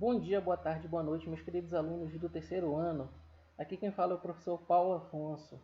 Bom dia, boa tarde, boa noite, meus queridos alunos do terceiro ano. Aqui quem fala é o professor Paulo Afonso.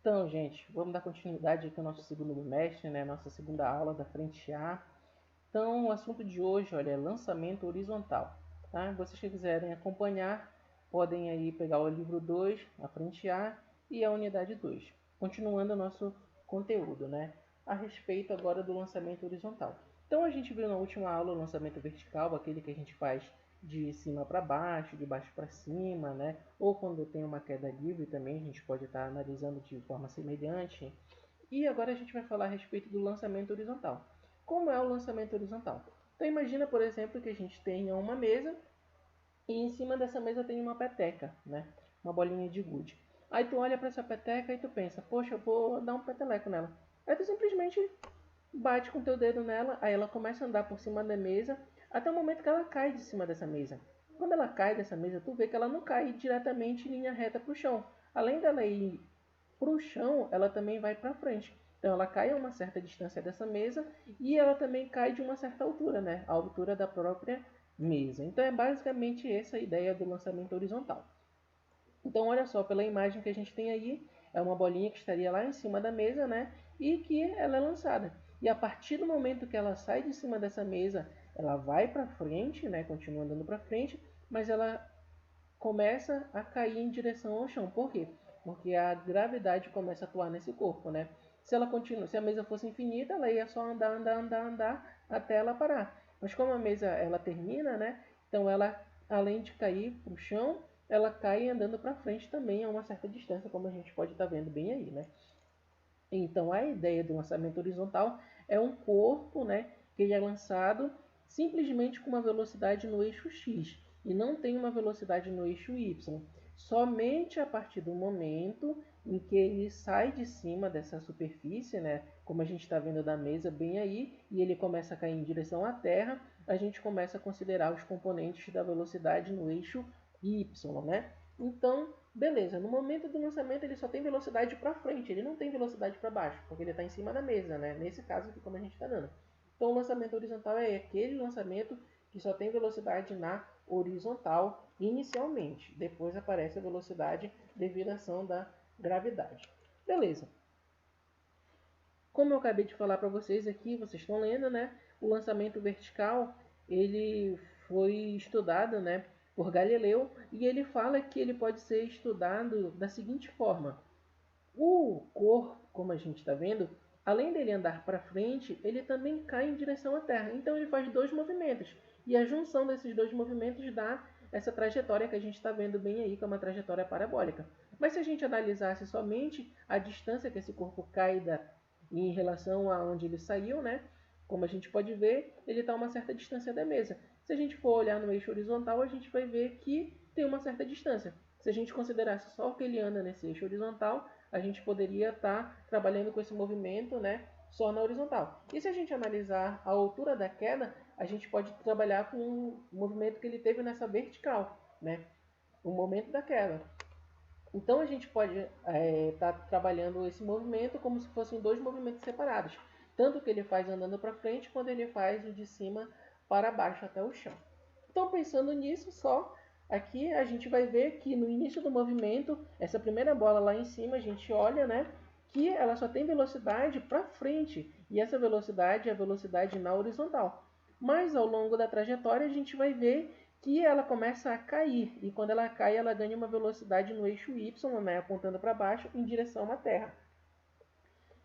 Então, gente, vamos dar continuidade aqui ao nosso segundo bimestre, né? Nossa segunda aula da frente A. Então, o assunto de hoje, olha, é lançamento horizontal. Tá? Vocês que quiserem acompanhar, podem aí pegar o livro 2, a frente A, e a unidade 2. Continuando o nosso conteúdo, né? A respeito agora do lançamento horizontal. Então, a gente viu na última aula o lançamento vertical, aquele que a gente faz de cima para baixo, de baixo para cima, né? Ou quando tem uma queda livre também, a gente pode estar analisando de forma semelhante. E agora a gente vai falar a respeito do lançamento horizontal. Como é o lançamento horizontal? Então imagina, por exemplo, que a gente tenha uma mesa e em cima dessa mesa tem uma peteca, né? Uma bolinha de gude. Aí tu olha para essa peteca e tu pensa, poxa, eu vou dar um peteleco nela. Aí tu simplesmente bate com teu dedo nela, aí ela começa a andar por cima da mesa até o momento que ela cai de cima dessa mesa. Quando ela cai dessa mesa, tu vê que ela não cai diretamente em linha reta para o chão. Além dela ir para o chão, ela também vai para frente. Então ela cai a uma certa distância dessa mesa e ela também cai de uma certa altura, né? A altura da própria mesa. Então é basicamente essa a ideia do lançamento horizontal. Então olha só, pela imagem que a gente tem aí, é uma bolinha que estaria lá em cima da mesa, né? E que ela é lançada. E a partir do momento que ela sai de cima dessa mesa, ela vai para frente, né? Continua andando para frente, mas ela começa a cair em direção ao chão. Por quê? Porque a gravidade começa a atuar nesse corpo, né? Se ela continua, se a mesa fosse infinita, ela ia só andar até ela parar. Mas como a mesa ela termina, né? Então ela, além de cair para o chão, ela cai andando para frente também a uma certa distância, como a gente pode estar vendo bem aí, né? Então a ideia do lançamento horizontal é um corpo, né, que ele é lançado simplesmente com uma velocidade no eixo x e não tem uma velocidade no eixo y. Somente a partir do momento em que ele sai de cima dessa superfície, né, como a gente está vendo da mesa bem aí, e ele começa a cair em direção à Terra, a gente começa a considerar os componentes da velocidade no eixo y, né? Então, beleza, no momento do lançamento ele só tem velocidade para frente, ele não tem velocidade para baixo, porque ele está em cima da mesa, né? Nesse caso aqui como a gente está dando. Então o lançamento horizontal é aquele lançamento que só tem velocidade na horizontal inicialmente. Depois aparece a velocidade devido à ação da gravidade. Beleza. Como eu acabei de falar para vocês aqui, vocês estão lendo, né? O lançamento vertical, ele foi estudado, né, por Galileu, e ele fala que ele pode ser estudado da seguinte forma: o corpo, como a gente está vendo, além dele andar para frente, ele também cai em direção à Terra. Então ele faz dois movimentos. E a junção desses dois movimentos dá essa trajetória que a gente está vendo bem aí, que é uma trajetória parabólica. Mas se a gente analisasse somente a distância que esse corpo cai em relação a onde ele saiu, né? Como a gente pode ver, ele está a uma certa distância da mesa. Se a gente for olhar no eixo horizontal, a gente vai ver que tem uma certa distância. Se a gente considerasse só o que ele anda nesse eixo horizontal, a gente poderia estar trabalhando com esse movimento, né, só na horizontal. E se a gente analisar a altura da queda, a gente pode trabalhar com o movimento que ele teve nessa vertical, né, o momento da queda. Então a gente pode estar trabalhando esse movimento como se fossem dois movimentos separados, tanto que ele faz andando para frente quanto ele faz o de cima para baixo até o chão. Então pensando nisso só, aqui a gente vai ver que no início do movimento, essa primeira bola lá em cima, a gente olha, né, que ela só tem velocidade para frente, e essa velocidade é a velocidade na horizontal. Mas ao longo da trajetória a gente vai ver que ela começa a cair, e quando ela cai ela ganha uma velocidade no eixo y, né, apontando para baixo em direção à Terra,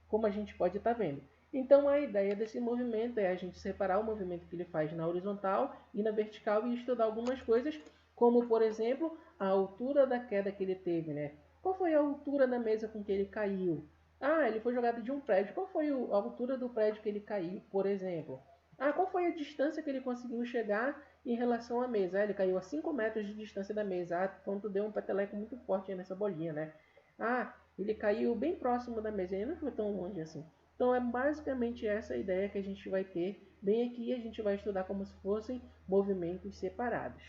como a gente pode estar vendo. Então a ideia desse movimento é a gente separar o movimento que ele faz na horizontal e na vertical e estudar algumas coisas, como por exemplo a altura da queda que ele teve, né? Qual foi a altura da mesa com que ele caiu? Ah, ele foi jogado de um prédio. Qual foi a altura do prédio que ele caiu, por exemplo? Ah, qual foi a distância que ele conseguiu chegar em relação à mesa? Ah, ele caiu a 5 metros de distância da mesa. Ah, então tu deu um peteleco muito forte nessa bolinha, né? Ah, ele caiu bem próximo da mesa, ele não foi tão longe assim. Então é basicamente essa a ideia que a gente vai ter. Bem aqui a gente vai estudar como se fossem movimentos separados.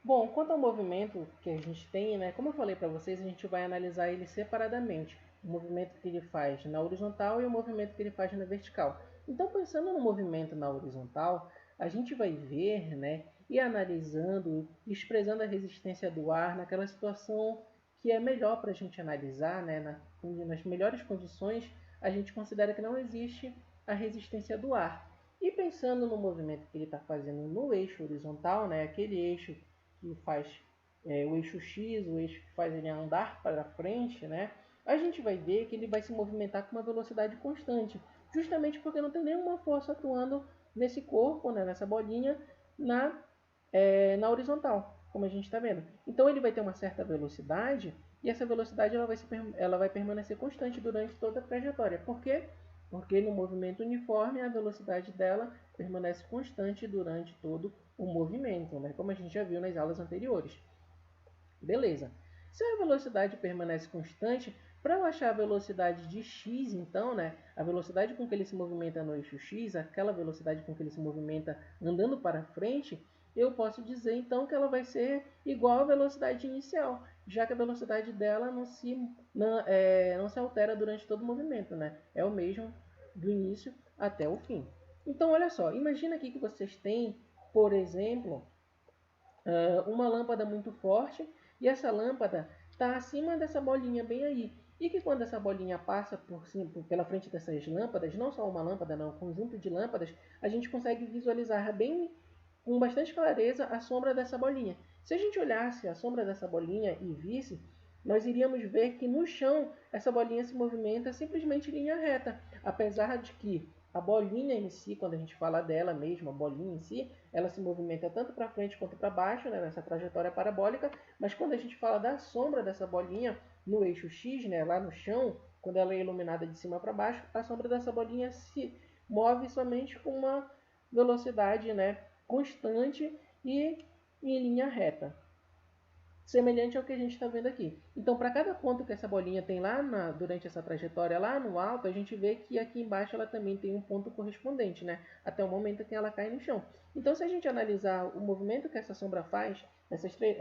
Bom, quanto ao movimento que a gente tem, né, como eu falei para vocês, a gente vai analisar ele separadamente. O movimento que ele faz na horizontal e o movimento que ele faz na vertical. Então, pensando no movimento na horizontal, a gente vai ver, né, e analisando, desprezando a resistência do ar naquela situação que é melhor para a gente analisar, né, nas melhores condições, a gente considera que não existe a resistência do ar. E pensando no movimento que ele está fazendo no eixo horizontal, né, aquele eixo que faz o eixo X, o eixo que faz ele andar para frente, né, a gente vai ver que ele vai se movimentar com uma velocidade constante, justamente porque não tem nenhuma força atuando nesse corpo, né, nessa bolinha, na horizontal, como a gente está vendo. Então ele vai ter uma certa velocidade e essa velocidade ela vai permanecer constante durante toda a trajetória. Por quê? Porque no movimento uniforme a velocidade dela permanece constante durante todo o movimento, né? Como a gente já viu nas aulas anteriores. Beleza. Se a velocidade permanece constante, para eu achar a velocidade de x, então, né, a velocidade com que ele se movimenta no eixo x, aquela velocidade com que ele se movimenta andando para frente, eu posso dizer então que ela vai ser igual à velocidade inicial, já que a velocidade dela não se altera durante todo o movimento, né? É o mesmo do início até o fim. Então, olha só, imagina aqui que vocês têm, por exemplo, uma lâmpada muito forte e essa lâmpada está acima dessa bolinha bem aí. E que quando essa bolinha passa pela frente dessas lâmpadas, não só uma lâmpada, não, um conjunto de lâmpadas, a gente consegue visualizar bem com bastante clareza a sombra dessa bolinha. Se a gente olhasse a sombra dessa bolinha e visse, nós iríamos ver que no chão essa bolinha se movimenta simplesmente em linha reta, apesar de que a bolinha em si, quando a gente fala dela mesmo, a bolinha em si, ela se movimenta tanto para frente quanto para baixo, né, nessa trajetória parabólica, mas quando a gente fala da sombra dessa bolinha no eixo X, né, lá no chão, quando ela é iluminada de cima para baixo, a sombra dessa bolinha se move somente com uma velocidade, né, constante e em linha reta, semelhante ao que a gente está vendo aqui. Então, para cada ponto que essa bolinha tem durante essa trajetória lá no alto, a gente vê que aqui embaixo ela também tem um ponto correspondente, né? Até o momento que ela cai no chão. Então, se a gente analisar o movimento que essa sombra faz,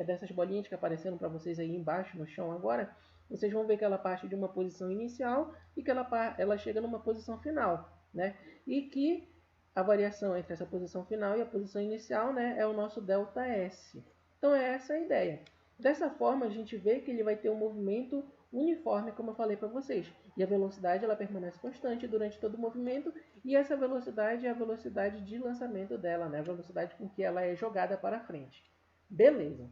dessas bolinhas que apareceram para vocês aí embaixo no chão agora, vocês vão ver que ela parte de uma posição inicial e que ela chega numa posição final, né? E que a variação entre essa posição final e a posição inicial, né, é o nosso ΔS. Então, é essa a ideia. Dessa forma, a gente vê que ele vai ter um movimento uniforme, como eu falei para vocês. E a velocidade ela permanece constante durante todo o movimento. E essa velocidade é a velocidade de lançamento dela, né? A velocidade com que ela é jogada para frente. Beleza.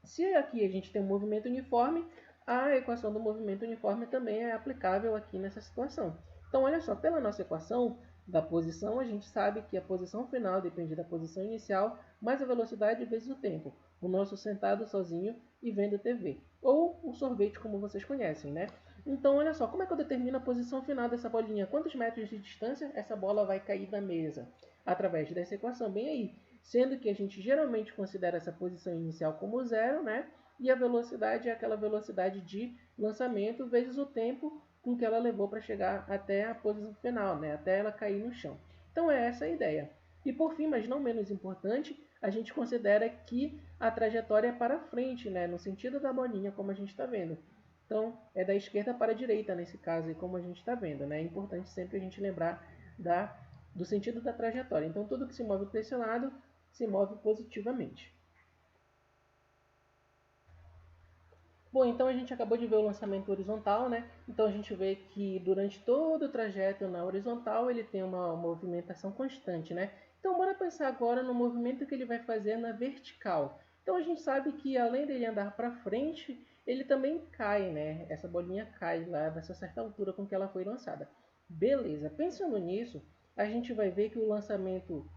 Se aqui a gente tem um movimento uniforme, a equação do movimento uniforme também é aplicável aqui nessa situação. Então, olha só, pela nossa equação da posição, a gente sabe que a posição final depende da posição inicial, mais a velocidade vezes o tempo. O nosso sentado sozinho e vendo TV. Ou o sorvete, como vocês conhecem, né? Então, olha só, como é que eu determino a posição final dessa bolinha? Quantos metros de distância essa bola vai cair da mesa? Através dessa equação bem aí. Sendo que a gente geralmente considera essa posição inicial como zero, né? E a velocidade é aquela velocidade de lançamento vezes o tempo com que ela levou para chegar até a posição final, né? Até ela cair no chão. Então é essa a ideia. E por fim, mas não menos importante, a gente considera que a trajetória é para frente, né? No sentido da bolinha, como a gente está vendo. Então, é da esquerda para a direita nesse caso, como a gente está vendo, né? É importante sempre a gente lembrar do sentido da trajetória. Então, tudo que se move para esse lado se move positivamente. Bom, então a gente acabou de ver o lançamento horizontal, né? Então a gente vê que durante todo o trajeto na horizontal ele tem uma movimentação constante, né? Então bora pensar agora no movimento que ele vai fazer na vertical. Então a gente sabe que além dele andar para frente, ele também cai, né? Essa bolinha cai lá dessa certa altura com que ela foi lançada. Beleza, pensando nisso, a gente vai ver que o lançamento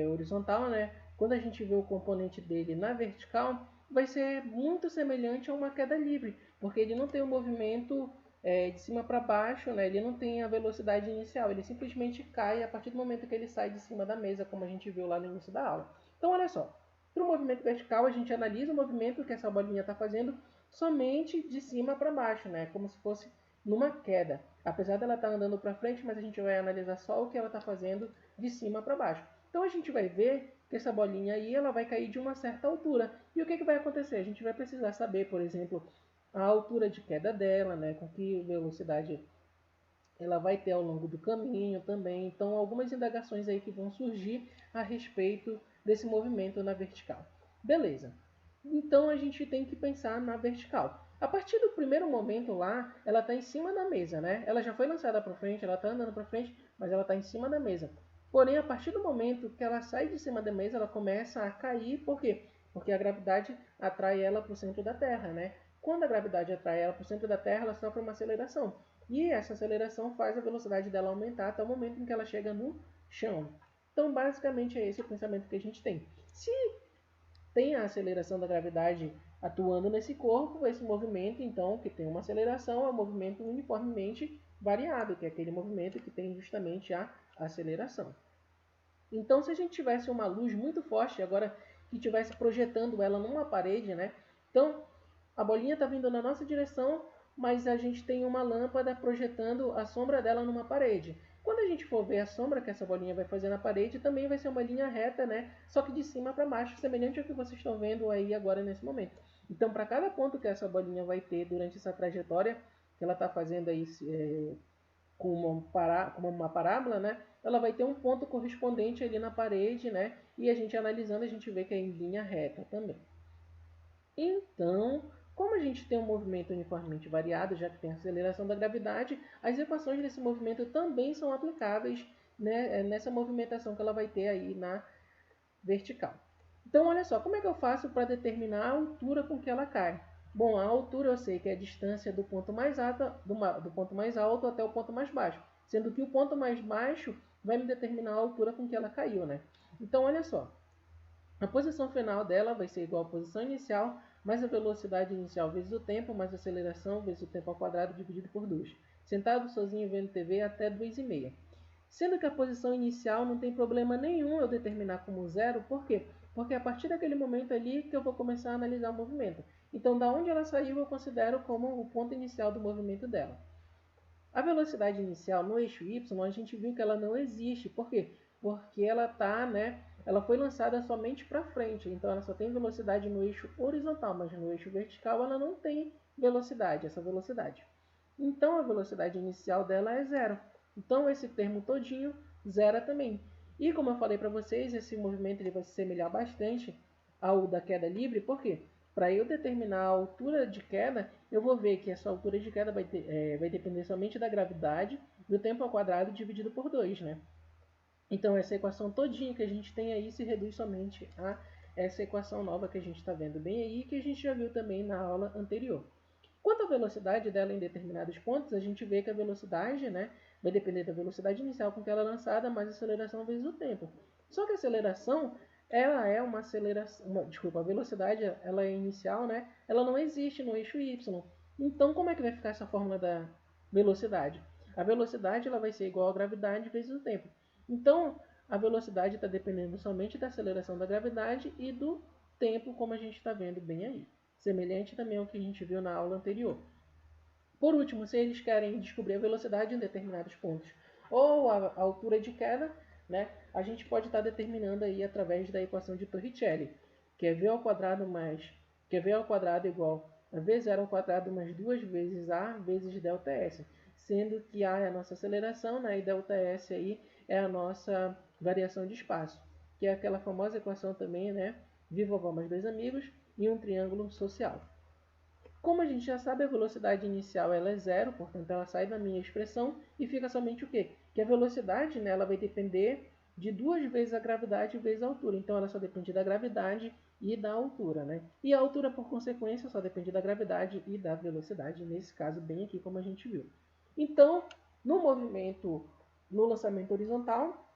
horizontal, né? Quando a gente vê o componente dele na vertical, vai ser muito semelhante a uma queda livre, porque ele não tem o movimento de cima para baixo, né? Ele não tem a velocidade inicial, ele simplesmente cai a partir do momento que ele sai de cima da mesa, como a gente viu lá no início da aula. Então, olha só, para o movimento vertical, a gente analisa o movimento que essa bolinha está fazendo somente de cima para baixo, né? Como se fosse numa queda. Apesar dela estar andando para frente, mas a gente vai analisar só o que ela está fazendo de cima para baixo. Então a gente vai ver que essa bolinha aí ela vai cair de uma certa altura. E o que vai acontecer? A gente vai precisar saber, por exemplo, a altura de queda dela, né? Com que velocidade ela vai ter ao longo do caminho também. Então, algumas indagações aí que vão surgir a respeito desse movimento na vertical. Beleza. Então, a gente tem que pensar na vertical. A partir do primeiro momento lá, ela está em cima da mesa, né? Ela já foi lançada para frente, ela está andando para frente, mas ela está em cima da mesa. Porém, a partir do momento que ela sai de cima da mesa, ela começa a cair. Por quê? Porque a gravidade atrai ela para o centro da Terra, né? Quando a gravidade atrai ela para o centro da Terra, ela sofre uma aceleração. E essa aceleração faz a velocidade dela aumentar até o momento em que ela chega no chão. Então, basicamente, é esse o pensamento que a gente tem. Se tem a aceleração da gravidade atuando nesse corpo, esse movimento, então, que tem uma aceleração, é um movimento uniformemente variado, que é aquele movimento que tem justamente a aceleração. Então, se a gente tivesse uma luz muito forte, agora que estivesse projetando ela numa parede, né? Então, a bolinha está vindo na nossa direção, mas a gente tem uma lâmpada projetando a sombra dela numa parede. Quando a gente for ver a sombra que essa bolinha vai fazer na parede, também vai ser uma linha reta, né? Só que de cima para baixo, semelhante ao que vocês estão vendo aí agora nesse momento. Então, para cada ponto que essa bolinha vai ter durante essa trajetória que ela está fazendo aí com uma parábola, né? Ela vai ter um ponto correspondente ali na parede, né? E a gente analisando, a gente vê que é em linha reta também. Então, como a gente tem um movimento uniformemente variado, já que tem a aceleração da gravidade, as equações desse movimento também são aplicáveis, né, nessa movimentação que ela vai ter aí na vertical. Então, olha só, como é que eu faço para determinar a altura com que ela cai? Bom, a altura eu sei que é a distância do ponto mais alto até o ponto mais baixo, sendo que o ponto mais baixo vai me determinar a altura com que ela caiu, né? Então, olha só, a posição final dela vai ser igual à posição inicial, mais a velocidade inicial vezes o tempo, mais a aceleração vezes o tempo ao quadrado dividido por 2. Sentado sozinho vendo TV até 2,5. Sendo que a posição inicial não tem problema nenhum eu determinar como zero, por quê? Porque é a partir daquele momento ali que eu vou começar a analisar o movimento. Então, da onde ela saiu, eu considero como o ponto inicial do movimento dela. A velocidade inicial no eixo Y, a gente viu que ela não existe. Por quê? Porque ela foi lançada somente para frente, então ela só tem velocidade no eixo horizontal, mas no eixo vertical ela não tem essa velocidade. Então a velocidade inicial dela é zero. Então esse termo todinho zera também. E como eu falei para vocês, esse movimento ele vai se semelhar bastante ao da queda livre, por quê? Para eu determinar a altura de queda, eu vou ver que essa altura de queda vai depender somente da gravidade do tempo ao quadrado dividido por 2, né? Então essa equação todinha que a gente tem aí se reduz somente a essa equação nova que a gente está vendo bem aí, que a gente já viu também na aula anterior. Quanto à velocidade dela em determinados pontos, a gente vê que a velocidade, né, vai depender da velocidade inicial com que ela é lançada, mais a aceleração vezes o tempo. Só que a aceleração, ela é uma aceleração, a velocidade ela é inicial, né, ela não existe no eixo Y. Então, como é que vai ficar essa fórmula da velocidade? A velocidade ela vai ser igual à gravidade vezes o tempo. Então, a velocidade está dependendo somente da aceleração da gravidade e do tempo, como a gente está vendo bem aí. Semelhante também ao que a gente viu na aula anterior. Por último, se eles querem descobrir a velocidade em determinados pontos ou a altura de queda, né, a gente pode estar determinando aí através da equação de Torricelli, que é v ao quadrado igual a v0 ao quadrado mais 2 vezes a vezes ΔS, sendo que a é a nossa aceleração, né, e ΔS aí é a nossa variação de espaço, que é aquela famosa equação também, né, v vovó mais dois amigos e um triângulo social. Como a gente já sabe, a velocidade inicial ela é zero, portanto ela sai da minha expressão e fica somente o quê? Que a velocidade, né, ela vai depender de 2 vezes a gravidade vezes a altura. Então ela só depende da gravidade e da altura, né? E a altura, por consequência, só depende da gravidade e da velocidade, nesse caso bem aqui como a gente viu. Então, no lançamento horizontal,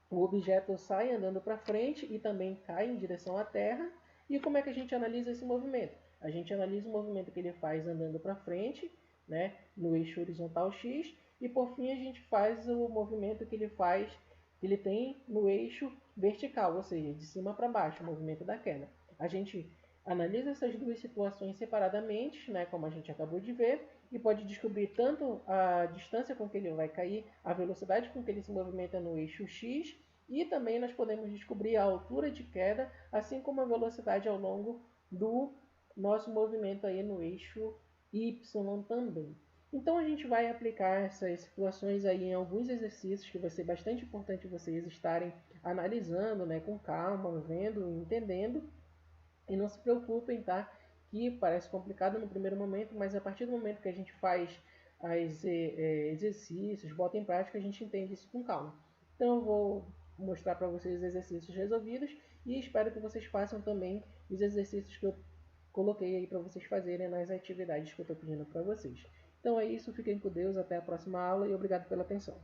o objeto sai andando para frente e também cai em direção à Terra. E como é que a gente analisa esse movimento? A gente analisa o movimento que ele faz andando para frente, né, no eixo horizontal X, e por fim a gente faz o movimento que ele tem no eixo vertical, ou seja, de cima para baixo, o movimento da queda. A gente analisa essas duas situações separadamente, né, como a gente acabou de ver, e pode descobrir tanto a distância com que ele vai cair, a velocidade com que ele se movimenta no eixo X, e também nós podemos descobrir a altura de queda, assim como a velocidade ao longo do nosso movimento aí no eixo Y também. Então a gente vai aplicar essas situações aí em alguns exercícios que vai ser bastante importante vocês estarem analisando, né, com calma, vendo, entendendo. E não se preocupem, tá? Que parece complicado no primeiro momento, mas a partir do momento que a gente faz exercícios, bota em prática, a gente entende isso com calma. Então eu vou mostrar para vocês os exercícios resolvidos e espero que vocês façam também os exercícios que eu coloquei aí para vocês fazerem nas atividades que eu estou pedindo para vocês. Então é isso, fiquem com Deus, até a próxima aula e obrigado pela atenção.